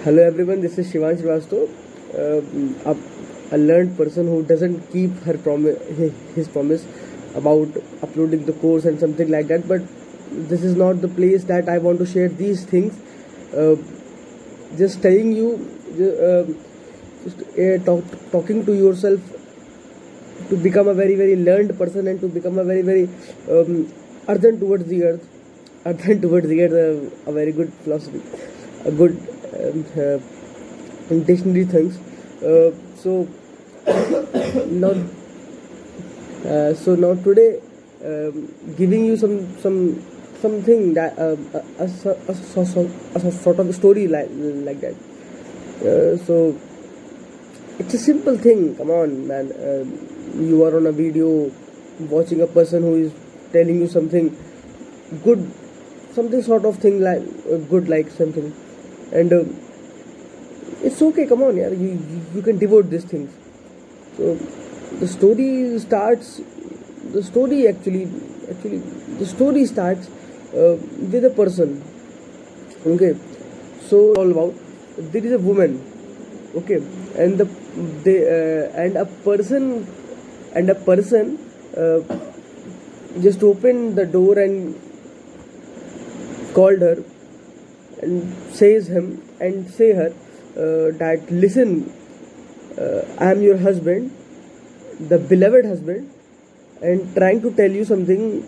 Hello everyone, this is Shivan Srivastav, a learned person who doesn't keep his promise about uploading the course and something like that. But this is not the place that I want to share these things. Uh, just telling you, talking to yourself to become a very learned person and to become a very earthen towards the earth. Earthen towards the earth, a very good philosophy, a good dictionary things. So now, now today, giving you something that a sort of story like that. So it's a simple thing. Come on, man. You are on a video, watching a person who is telling you something good, something sort of thing like good, like something, and it's okay. Come on, yeah. You can devote these things. So the story starts. The story actually the story starts with a person. Okay, so all about there is a woman. Okay, and a person just opened the door and called her and says him and say her that listen, I am your husband, the beloved husband, and trying to tell you something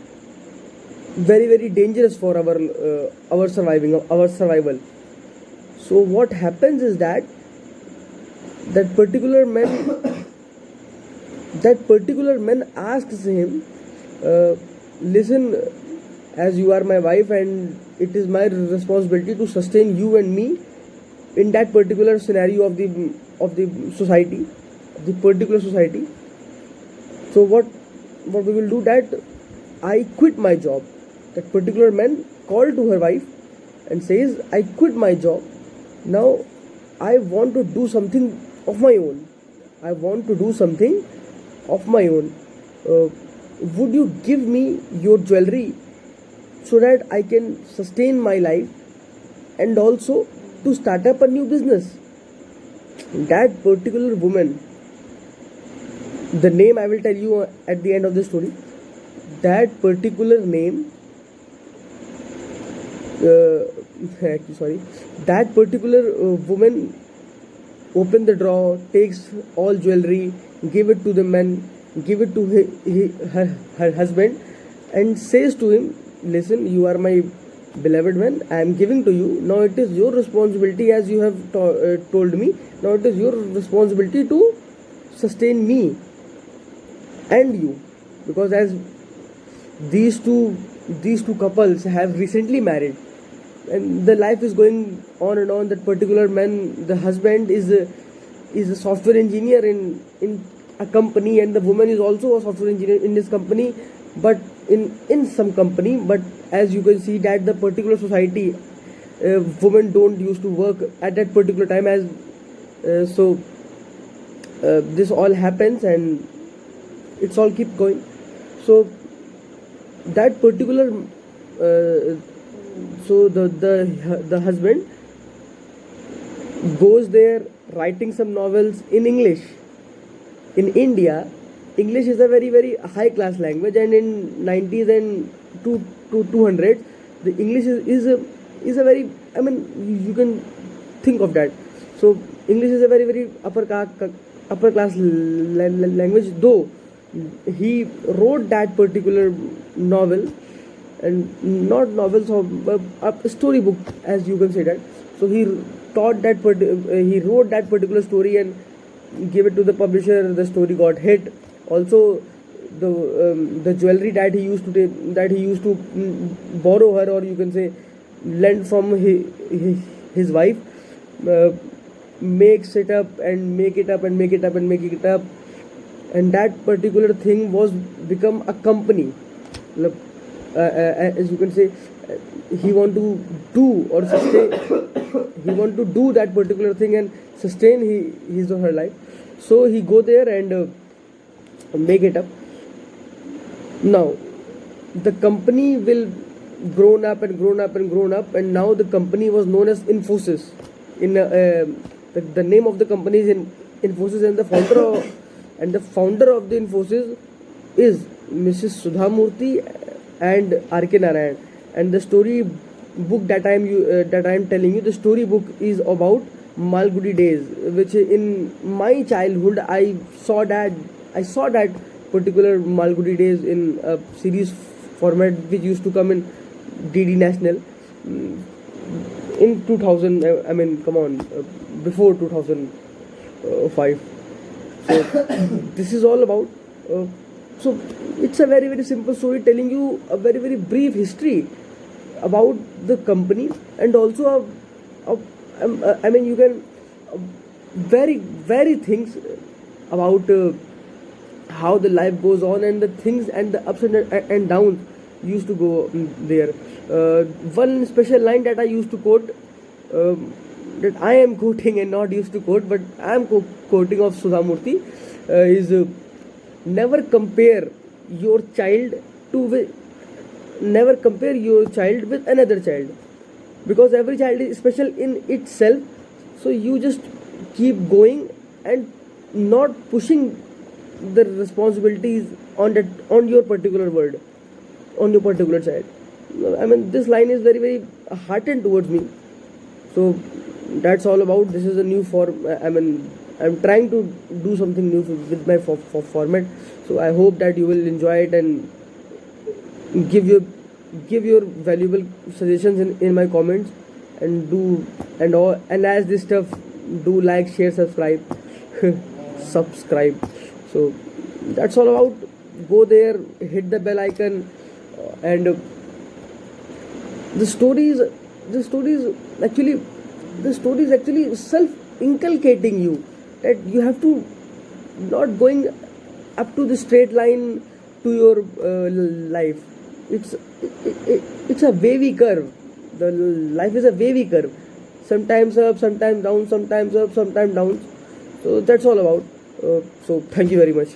very dangerous for our survival. So what happens is that particular man asks him, listen, as you are my wife and it is my responsibility to sustain you and me in that particular scenario of the society, the particular society. So what we will do, that I quit my job. That particular man called to her wife and says, I quit my job. Now I want to do something of my own. I want to do something of my own. Would you give me your jewelry so that I can sustain my life and also to start up a new business? That particular woman, the name I will tell you at the end of the story. That particular name, that particular woman open the drawer, takes all jewelry, give it to the man, give it to her husband, and says to him, listen, you are my beloved man, I am giving to you. Now it is your responsibility, as you have told me. Now it is your responsibility to sustain me and you, because as these two couples have recently married and the life is going on and on. That particular man, the husband, is a software engineer in a company, and the woman is also a software engineer in this company, but in some company. But as you can see that the particular society, women don't used to work at that particular time, as this all happens and it's all keep going. So that particular so the husband goes there writing some novels in English. In India, English is a very high class language, and in 90s and 200s, the English is a very, I mean, you can think of that. So English is a very upper class language. Though he wrote that particular novel, and not novels, or a storybook, as you can say that. So he wrote that particular story and gave it to the publisher. The story got hit. Also, the jewelry that he used to borrow her, or you can say lend from his wife, make it up, and that particular thing was become a company. As you can say, he want to do or sustain he want to do that particular thing and sustain his or her life. So he go there and make it up. Now the company will grown up, and now the company was known as Infosys. in the name of the company is in Infosys, and the founder of the Infosys is Mrs. Sudha Murthy and R.K. Narayan. And the story book that I am telling you, the story book is about Malgudi days, which in my childhood I saw that particular Malgudi days in a series format which used to come in DD National in 2000. I mean, come on, before 2005. So this is all about. So it's a very simple story telling you a very brief history about the company, and also I mean, you can very things about how the life goes on, and the things and the ups and downs used to go there. One special line that I used to quote, that I am quoting and not used to quote, but I am quoting of Sudha Murthy, is never compare your child with another child, because every child is special in itself. So you just keep going and not pushing the responsibilities on your particular word, on your particular child. I mean, this line is very heartened towards me. So that's all about. This is a new form. I mean, I'm trying to do something new with my format. So I hope that you will enjoy it and give your valuable suggestions in my comments, and as this stuff, do like, share, subscribe. Subscribe. So that's all about. Go there, hit the bell icon, and the stories actually self inculcating you that you have to not going up to the straight line to your life. It's a wavy curve. The life is a wavy curve, sometimes up, sometimes down, sometimes up, sometimes down. So that's all about. So thank you very much.